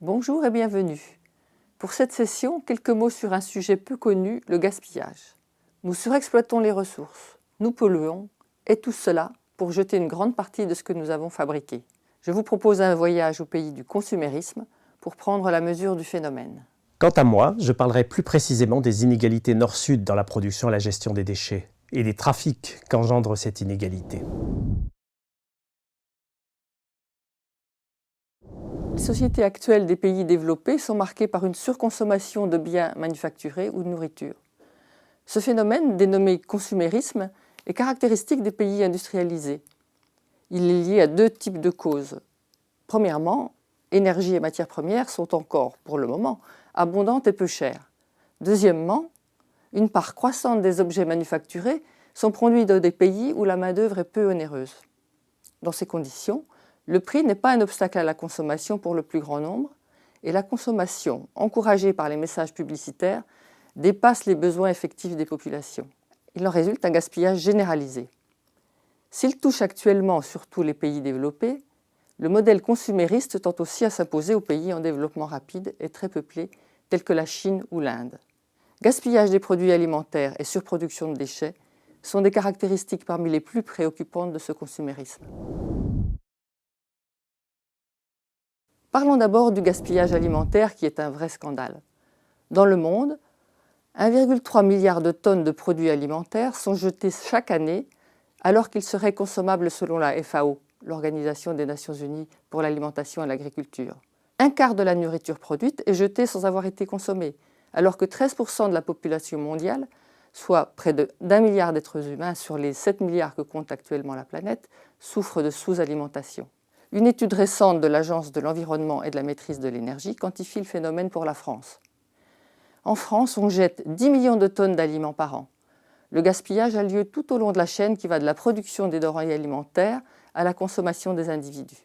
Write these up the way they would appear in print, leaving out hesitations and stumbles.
Bonjour et bienvenue. Pour cette session, quelques mots sur un sujet peu connu, le gaspillage. Nous surexploitons les ressources, nous polluons, et tout cela pour jeter une grande partie de ce que nous avons fabriqué. Je vous propose un voyage au pays du consumérisme pour prendre la mesure du phénomène. Quant à moi, je parlerai plus précisément des inégalités nord-sud dans la production et la gestion des déchets, et des trafics qu'engendre cette inégalité. Les sociétés actuelles des pays développés sont marquées par une surconsommation de biens manufacturés ou de nourriture. Ce phénomène, dénommé consumérisme, est caractéristique des pays industrialisés. Il est lié à deux types de causes. Premièrement, énergie et matières premières sont encore, pour le moment, abondantes et peu chères. Deuxièmement, une part croissante des objets manufacturés sont produits dans des pays où la main-d'œuvre est peu onéreuse. Dans ces conditions, le prix n'est pas un obstacle à la consommation pour le plus grand nombre, et la consommation, encouragée par les messages publicitaires, dépasse les besoins effectifs des populations. Il en résulte un gaspillage généralisé. S'il touche actuellement surtout les pays développés, le modèle consumériste tend aussi à s'imposer aux pays en développement rapide et très peuplés, tels que la Chine ou l'Inde. Gaspillage des produits alimentaires et surproduction de déchets sont des caractéristiques parmi les plus préoccupantes de ce consumérisme. Parlons d'abord du gaspillage alimentaire qui est un vrai scandale. Dans le monde, 1,3 milliard de tonnes de produits alimentaires sont jetés chaque année alors qu'ils seraient consommables selon la FAO, l'Organisation des Nations Unies pour l'alimentation et l'agriculture. Un quart de la nourriture produite est jetée sans avoir été consommée, alors que 13% de la population mondiale, soit près d'1 milliard d'êtres humains sur les 7 milliards que compte actuellement la planète, souffrent de sous-alimentation. Une étude récente de l'Agence de l'environnement et de la maîtrise de l'énergie quantifie le phénomène pour la France. En France, on jette 10 millions de tonnes d'aliments par an. Le gaspillage a lieu tout au long de la chaîne qui va de la production des denrées alimentaires à la consommation des individus.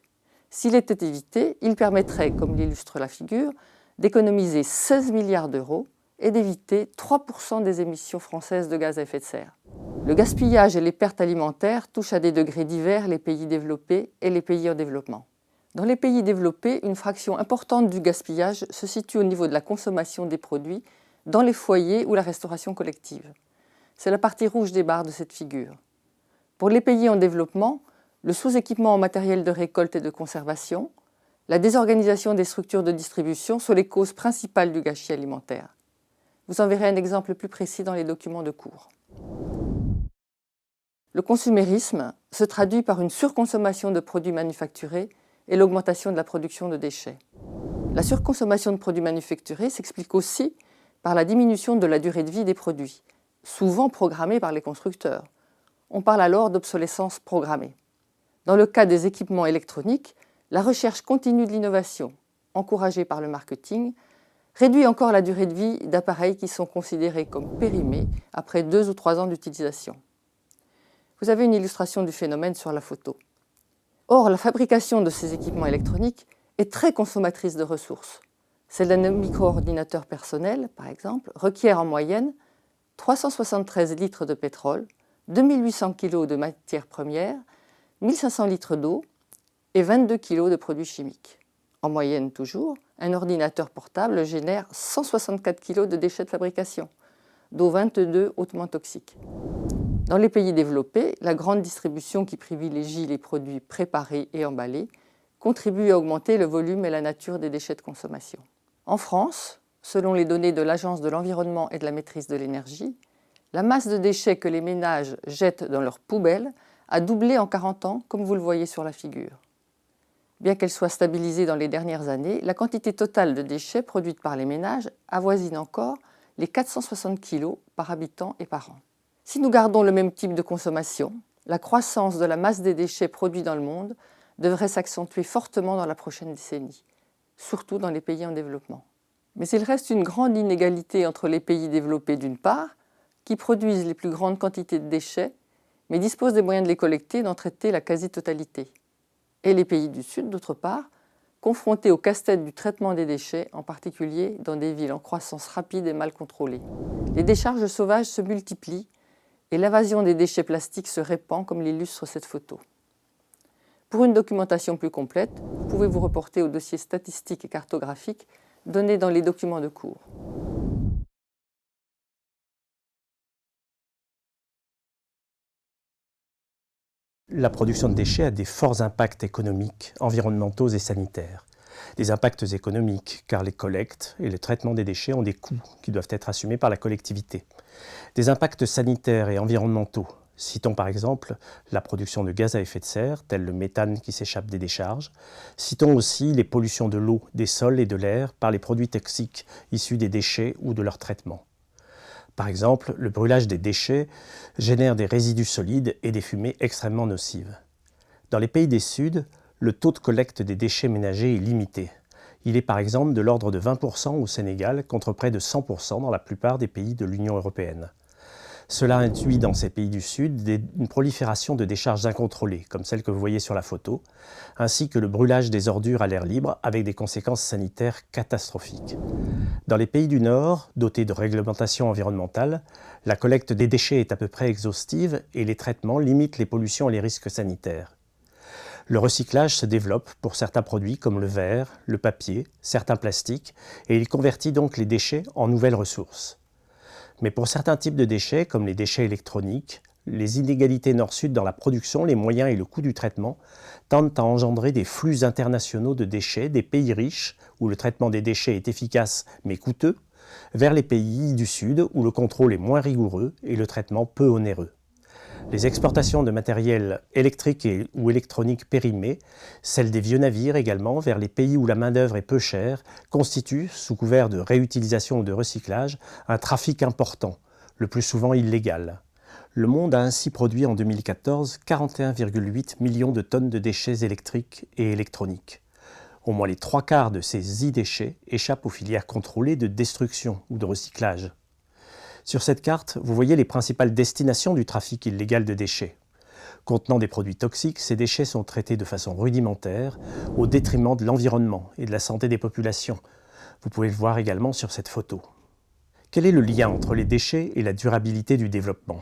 S'il était évité, il permettrait, comme l'illustre la figure, d'économiser 16 milliards d'euros et d'éviter 3% des émissions françaises de gaz à effet de serre. Le gaspillage et les pertes alimentaires touchent à des degrés divers les pays développés et les pays en développement. Dans les pays développés, une fraction importante du gaspillage se situe au niveau de la consommation des produits dans les foyers ou la restauration collective. C'est la partie rouge des barres de cette figure. Pour les pays en développement, le sous-équipement en matériel de récolte et de conservation, la désorganisation des structures de distribution sont les causes principales du gâchis alimentaire. Vous en verrez un exemple plus précis dans les documents de cours. Le consumérisme se traduit par une surconsommation de produits manufacturés et l'augmentation de la production de déchets. La surconsommation de produits manufacturés s'explique aussi par la diminution de la durée de vie des produits, souvent programmée par les constructeurs. On parle alors d'obsolescence programmée. Dans le cas des équipements électroniques, la recherche continue de l'innovation, encouragée par le marketing, réduit encore la durée de vie d'appareils qui sont considérés comme périmés après 2 ou 3 ans d'utilisation. Vous avez une illustration du phénomène sur la photo. Or, la fabrication de ces équipements électroniques est très consommatrice de ressources. Celle d'un micro-ordinateur personnel, par exemple, requiert en moyenne 373 litres de pétrole, 2800 kg de matières premières, 1500 litres d'eau et 22 kg de produits chimiques. En moyenne toujours, un ordinateur portable génère 164 kg de déchets de fabrication, dont 22 hautement toxiques. Dans les pays développés, la grande distribution qui privilégie les produits préparés et emballés contribue à augmenter le volume et la nature des déchets de consommation. En France, selon les données de l'Agence de l'environnement et de la maîtrise de l'énergie, la masse de déchets que les ménages jettent dans leurs poubelles a doublé en 40 ans, comme vous le voyez sur la figure. Bien qu'elle soit stabilisée dans les dernières années, la quantité totale de déchets produite par les ménages avoisine encore les 460 kg par habitant et par an. Si nous gardons le même type de consommation, la croissance de la masse des déchets produits dans le monde devrait s'accentuer fortement dans la prochaine décennie, surtout dans les pays en développement. Mais il reste une grande inégalité entre les pays développés d'une part, qui produisent les plus grandes quantités de déchets, mais disposent des moyens de les collecter et d'en traiter la quasi-totalité, et les pays du Sud d'autre part, confrontés au casse-tête du traitement des déchets, en particulier dans des villes en croissance rapide et mal contrôlée. Les décharges sauvages se multiplient et l'invasion des déchets plastiques se répand comme l'illustre cette photo. Pour une documentation plus complète, vous pouvez vous reporter au dossier statistique et cartographique donné dans les documents de cours. La production de déchets a des forts impacts économiques, environnementaux et sanitaires. Des impacts économiques, car les collectes et le traitement des déchets ont des coûts qui doivent être assumés par la collectivité. Des impacts sanitaires et environnementaux. Citons par exemple la production de gaz à effet de serre, tel le méthane qui s'échappe des décharges. Citons aussi les pollutions de l'eau, des sols et de l'air par les produits toxiques issus des déchets ou de leur traitement. Par exemple, le brûlage des déchets génère des résidus solides et des fumées extrêmement nocives. Dans les pays du Sud, le taux de collecte des déchets ménagers est limité. Il est par exemple de l'ordre de 20% au Sénégal contre près de 100% dans la plupart des pays de l'Union européenne. Cela induit dans ces pays du Sud une prolifération de décharges incontrôlées, comme celle que vous voyez sur la photo, ainsi que le brûlage des ordures à l'air libre avec des conséquences sanitaires catastrophiques. Dans les pays du Nord, dotés de réglementations environnementales, la collecte des déchets est à peu près exhaustive et les traitements limitent les pollutions et les risques sanitaires. Le recyclage se développe pour certains produits comme le verre, le papier, certains plastiques, et il convertit donc les déchets en nouvelles ressources. Mais pour certains types de déchets, comme les déchets électroniques, les inégalités nord-sud dans la production, les moyens et le coût du traitement tendent à engendrer des flux internationaux de déchets des pays riches, où le traitement des déchets est efficace mais coûteux, vers les pays du Sud, où le contrôle est moins rigoureux et le traitement peu onéreux. Les exportations de matériel électrique ou électronique périmé, celles des vieux navires également, vers les pays où la main-d'œuvre est peu chère, constituent, sous couvert de réutilisation ou de recyclage, un trafic important, le plus souvent illégal. Le monde a ainsi produit en 2014 41,8 millions de tonnes de déchets électriques et électroniques. Au moins les 3/4 de ces e-déchets échappent aux filières contrôlées de destruction ou de recyclage. Sur cette carte, vous voyez les principales destinations du trafic illégal de déchets. Contenant des produits toxiques, ces déchets sont traités de façon rudimentaire, au détriment de l'environnement et de la santé des populations. Vous pouvez le voir également sur cette photo. Quel est le lien entre les déchets et la durabilité du développement ?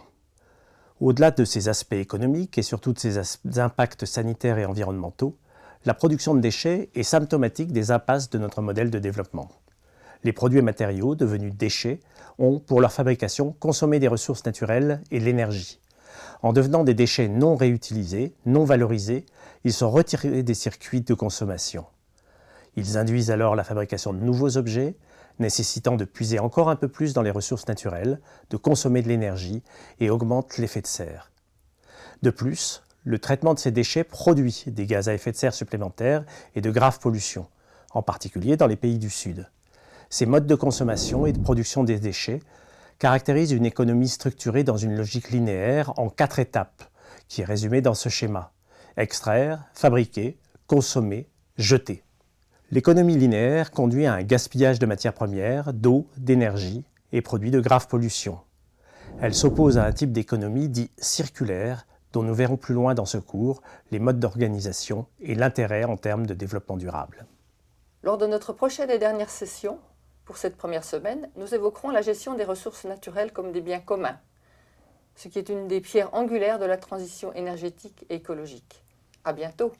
Au-delà de ces aspects économiques et surtout de ces impacts sanitaires et environnementaux, la production de déchets est symptomatique des impasses de notre modèle de développement. Les produits et matériaux devenus déchets ont, pour leur fabrication, consommé des ressources naturelles et de l'énergie. En devenant des déchets non réutilisés, non valorisés, ils sont retirés des circuits de consommation. Ils induisent alors la fabrication de nouveaux objets, nécessitant de puiser encore un peu plus dans les ressources naturelles, de consommer de l'énergie et augmentent l'effet de serre. De plus, le traitement de ces déchets produit des gaz à effet de serre supplémentaires et de graves pollutions, en particulier dans les pays du Sud. Ces modes de consommation et de production des déchets caractérisent une économie structurée dans une logique linéaire en 4 étapes, qui est résumée dans ce schéma. Extraire, fabriquer, consommer, jeter. L'économie linéaire conduit à un gaspillage de matières premières, d'eau, d'énergie et produit de graves pollutions. Elle s'oppose à un type d'économie dit circulaire, dont nous verrons plus loin dans ce cours les modes d'organisation et l'intérêt en termes de développement durable. Lors de notre prochaine et dernière session, pour cette première semaine, nous évoquerons la gestion des ressources naturelles comme des biens communs, ce qui est une des pierres angulaires de la transition énergétique et écologique. À bientôt!